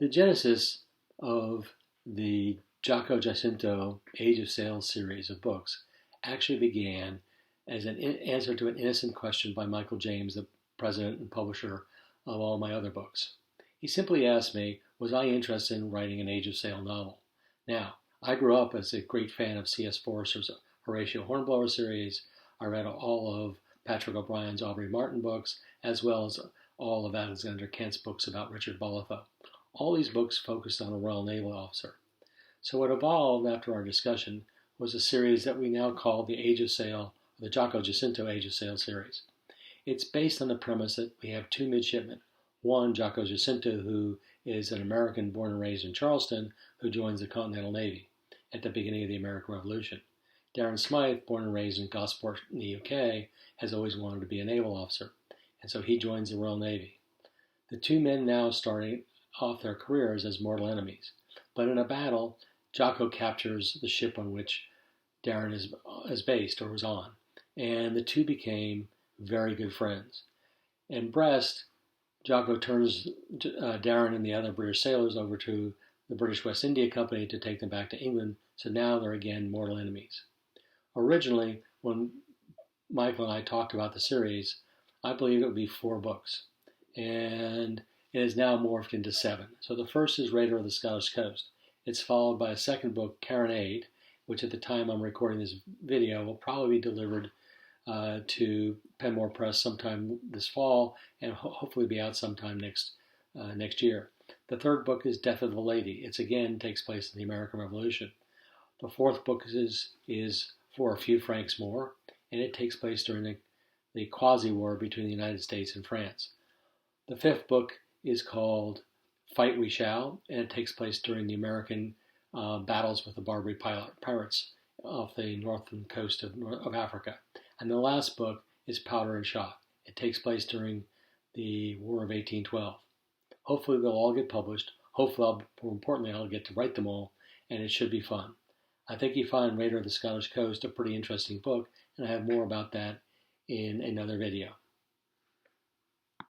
The genesis of the Jaco-Jacinto Age of Sail series of books actually began as an answer to an innocent question by Michael James, the president and publisher of all my other books. He simply asked me, was I interested in writing an Age of Sail novel? Now, I grew up as a great fan of C.S. Forester's Horatio Hornblower series. I read all of Patrick O'Brien's Aubrey Martin books, as well as all of Alexander Kent's books about Richard Bolitho. All these books focused on a Royal Naval officer. So what evolved after our discussion was a series that we now call the Age of Sail, the Jaco-Jacinto Age of Sail series. It's based on the premise that we have two midshipmen. One, Jaco Jacinto, who is an American born and raised in Charleston, who joins the Continental Navy at the beginning of the American Revolution. Darren Smythe, born and raised in Gosport in the UK, has always wanted to be a naval officer, and so he joins the Royal Navy. The two men now starting off their careers as mortal enemies, but in a battle, Jaco captures the ship on which Darren is based or was on, and the two became very good friends. In Brest, Jaco turns Darren and the other British sailors over to the British West India Company to take them back to England, so now they're again mortal enemies. Originally, when Michael and I talked about the series, I believed it would be 4 books, and it is now morphed into 7. So the first is Raider of the Scottish Coast. It's followed by a second book, Carronade, which at the time I'm recording this video will probably be delivered to Penmore Press sometime this fall, and hopefully be out sometime next year. The third book is Death of the Lady. It again takes place in the American Revolution. The fourth book is For a Few Francs More, and it takes place during the quasi-war between the United States and France. The fifth book is called Fight We Shall, and it takes place during the American battles with the Barbary pirates off the northern coast of Africa. And the last book is Powder and Shot. It takes place during the War of 1812. Hopefully they'll all get published. Hopefully, more importantly, I'll get to write them all, and it should be fun. I think you find Raider of the Scottish Coast a pretty interesting book, and I have more about that in another video.